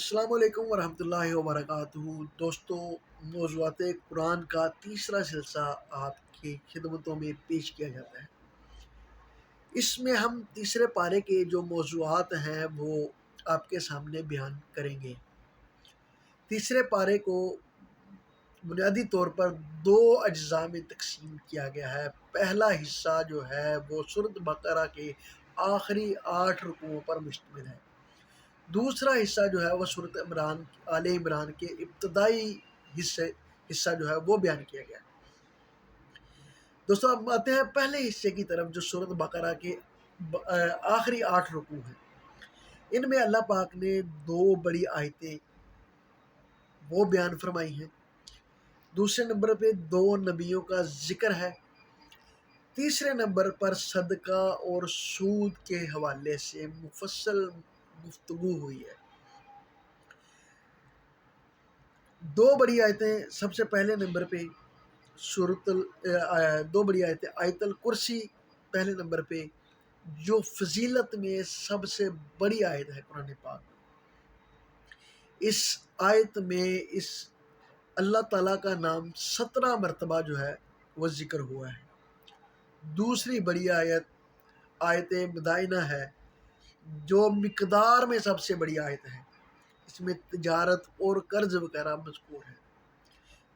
السلام علیکم ورحمۃ اللہ وبرکاتہ دوستو، موضوعات قرآن کا تیسرا سلسلہ آپ کی خدمتوں میں پیش کیا جاتا ہے۔ اس میں ہم تیسرے پارے کے جو موضوعات ہیں وہ آپ کے سامنے بیان کریں گے۔ تیسرے پارے کو بنیادی طور پر دو اجزاء میں تقسیم کیا گیا ہے۔ پہلا حصہ جو ہے وہ سورۃ بقرہ کے آخری 8 رکوعوں پر مشتمل ہے۔ دوسرا حصہ جو ہے وہ سورۃ آل عمران کے ابتدائی حصہ جو ہے وہ بیان کیا گیا۔ دوستو، اب آتے ہیں پہلے حصے کی طرف جو سورۃ بقرہ کے آخری 8 رکوع ہیں۔ ان میں اللہ پاک نے دو بڑی آیتیں وہ بیان فرمائی ہیں۔ دوسرے نمبر پہ دو نبیوں کا ذکر ہے۔ تیسرے نمبر پر صدقہ اور سود کے حوالے سے مفصل گفتگو ہوئی ہے۔ دو بڑی آیتیں سب سے پہلے نمبر پہ دو بڑی آیتیں آیت الکرسی پہلے نمبر پہ، جو فضیلت میں سب سے بڑی آیت ہے قرآن پاک۔ اس آیت میں اس اللہ تعالیٰ کا نام 17 مرتبہ جو ہے وہ ذکر ہوا ہے۔ دوسری بڑی آیت مدائنہ ہے، جو مقدار میں سب سے بڑی آیت ہے۔ اس میں تجارت اور قرض وغیرہ مذکور ہے۔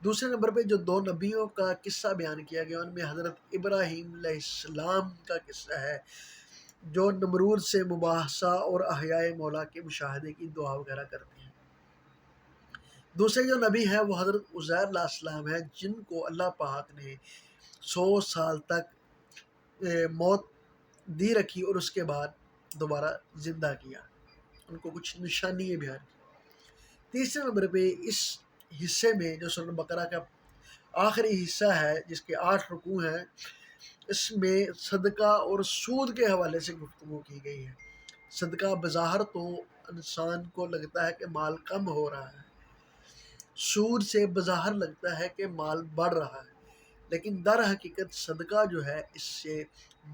دوسرے نمبر پہ جو دو نبیوں کا قصہ بیان کیا گیا، ان میں حضرت ابراہیم علیہ السلام کا قصہ ہے، جو نمرود سے مباحثہ اور احیاء مولا کے مشاہدے کی دعا وغیرہ کرتے ہیں۔ دوسرے جو نبی ہیں وہ حضرت عزیر علیہ السلام ہیں، جن کو اللہ پاک نے 100 سال تک موت دی رکھی اور اس کے بعد دوبارہ زندہ کیا، ان کو کچھ نشانیاں بیان کی۔ تیسرے نمبر پہ اس حصے میں جو سورۃ بقرہ کا آخری حصہ ہے، جس کے 8 رکوع ہیں، اس میں صدقہ اور سود کے حوالے سے گفتگو کی گئی ہے۔ صدقہ بظاہر تو انسان کو لگتا ہے کہ مال کم ہو رہا ہے، سود سے بظاہر لگتا ہے کہ مال بڑھ رہا ہے، لیکن در حقیقت صدقہ جو ہے اس سے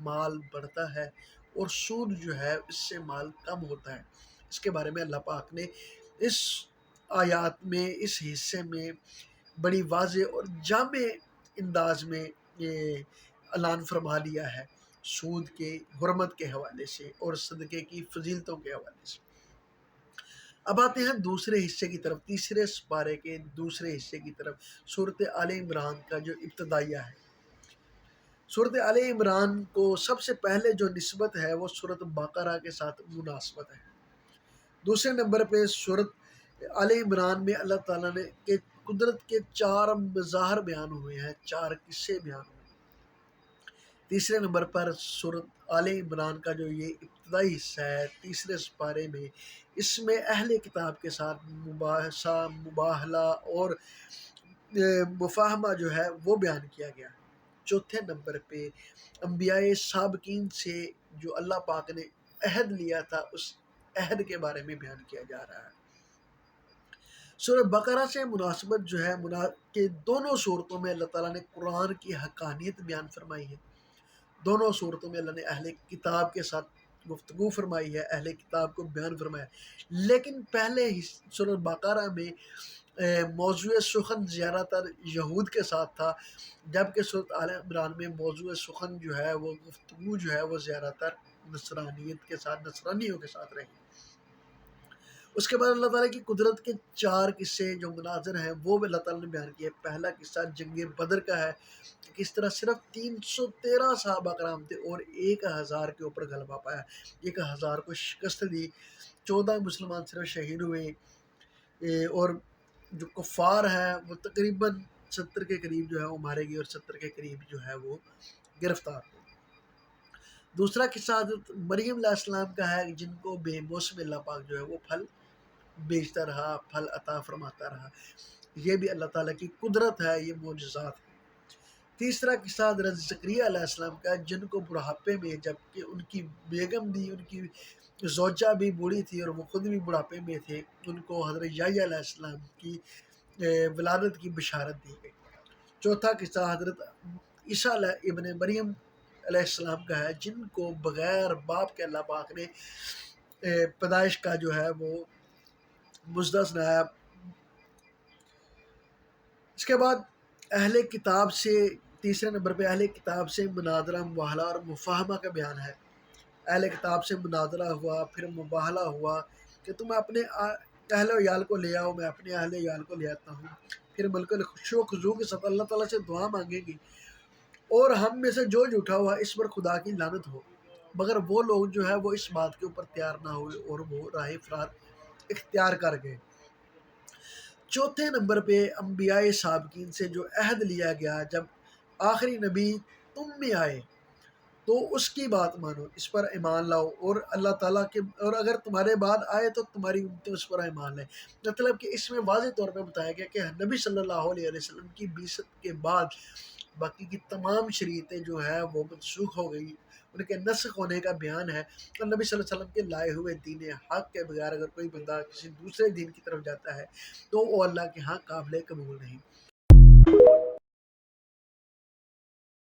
مال بڑھتا ہے اور سود جو ہے اس سے مال کم ہوتا ہے۔ اس کے بارے میں اللہ پاک نے اس آیات میں، اس حصے میں بڑی واضح اور جامع انداز میں یہ اعلان فرما لیا ہے، سود کے حرمت کے حوالے سے اور صدقے کی فضیلتوں کے حوالے سے۔ اب آتے ہیں دوسرے حصے کی طرف، تیسرے پارے کے دوسرے حصے کی طرف، سورۃ آل عمران کا جو ابتدائیہ ہے۔ سورۃ آل عمران کو سب سے پہلے جو نسبت ہے وہ سورۃ بقرہ کے ساتھ مناسبت ہے۔ دوسرے نمبر پہ سورۃ آل عمران میں اللہ تعالیٰ نے کہ قدرت کے 4 مظاہر بیان ہوئے ہیں، 4 قصے بیان ہوئے ہیں۔ تیسرے نمبر پر سورۃ آل عمران کا جو یہ ابتدائی حصہ ہے، تیسرے پارے میں، اس میں اہل کتاب کے ساتھ مباحثہ، مباہلہ اور مفاہمہ جو ہے وہ بیان کیا گیا۔ چوتھے نمبر پہ انبیاء سابقین سے جو اللہ پاک نے عہد لیا تھا، اس عہد کے بارے میں بیان کیا جا رہا ہے۔ سورۃ بقرہ سے مناسبت جو ہے کہ دونوں صورتوں میں اللہ تعالیٰ نے قرآن کی حقانیت بیان فرمائی ہے۔ دونوں صورتوں میں اللہ نے اہل کتاب کے ساتھ گفتگو فرمائی ہے، اہل کتاب کو بیان فرمایا ہے۔ لیکن پہلے سورۃ بقرہ میں موضوع سخن زیادہ تر یہود کے ساتھ تھا، جبکہ سورۃ آل عمران میں موضوع سخن جو ہے وہ گفتگو جو ہے وہ زیادہ تر نصرانیت کے ساتھ، نصرانیوں کے ساتھ رہی۔ اس کے بعد اللہ تعالیٰ کی قدرت کے 4 قصے جو مناظر ہیں وہ بھی اللہ تعالیٰ نے بیان کیے۔ پہلا قصہ جنگ بدر کا ہے، کہ کس طرح صرف 313 صحابہ کرام تھے اور 1000 کے اوپر غلبہ پایا، 1000 کو شکست دی، 14 مسلمان صرف شہید ہوئے، اور جو کفار ہیں وہ تقریباً 70 کے قریب جو ہے وہ مارے گئے اور 70 کے قریب جو ہے وہ گرفتار ہوئے۔ دوسرا قصہ حضرت مریم علیہ السلام کا ہے، جن کو بے موسم اللہ پاک جو ہے وہ پھل بیچتا رہا، پھل عطا فرماتا رہا۔ یہ بھی اللہ تعالیٰ کی قدرت ہے، یہ معجزات ہے۔ تیسرا قصہ حضرت زکریا علیہ السلام کا ہے، جن کو بڑھاپے میں، جبکہ ان کی بیگم بھی، ان کی زوجہ بھی بوڑھی تھی اور وہ خود بھی بڑھاپے میں تھے، ان کو حضرت یحییٰ علیہ السلام کی ولادت کی بشارت دی گئی۔ چوتھا قصہ حضرت عیسیٰ ابن مریم علیہ السلام کا ہے، جن کو بغیر باپ کے اللہ پاک نے پیدائش کا جو ہے وہ مزدہ سنایا۔ اس کے بعد اہل کتاب سے، تیسرے نمبر پہ اہل کتاب سے مناظرہ، مباہلہ اور مفاہمہ کا بیان ہے۔ اہل کتاب سے مناظرہ ہوا، پھر مباہلہ ہوا کہ تم اپنے اہل و عیال کو لے آؤ، میں اپنے اہل و عیال کو لے آتا ہوں، پھر ملک الخشوع و خضوع کے ساتھ اللہ تعالیٰ سے دعا مانگیں گی، اور ہم میں سے جو جھوٹا ہوا اس پر خدا کی لعنت ہو، مگر وہ لوگ جو ہے وہ اس بات کے اوپر تیار نہ ہوئے اور وہ راہ فرار اختیار کر گئے۔ چوتھے نمبر پہ انبیاء سابقین سے جو عہد لیا گیا، جب آخری نبی تم میں آئے تو اس کی بات مانو، اس پر ایمان لاؤ، اور اللہ تعالیٰ کے، اور اگر تمہارے بعد آئے تو تمہاری امتیں اس پر ایمان لائیں۔ مطلب کہ اس میں واضح طور پہ بتایا گیا کہ نبی صلی اللہ علیہ وسلم کی بعثت کے بعد باقی کی تمام شریعتیں جو ہے وہ منسوخ ہو گئی، ان کے نسخ ہونے کا بیان ہے، اور نبی صلی اللہ علیہ وسلم کے لائے ہوئے دین حق کے بغیر اگر کوئی بندہ کسی دوسرے دین کی طرف جاتا ہے تو وہ اللہ کے ہاں قابل قبول نہیں۔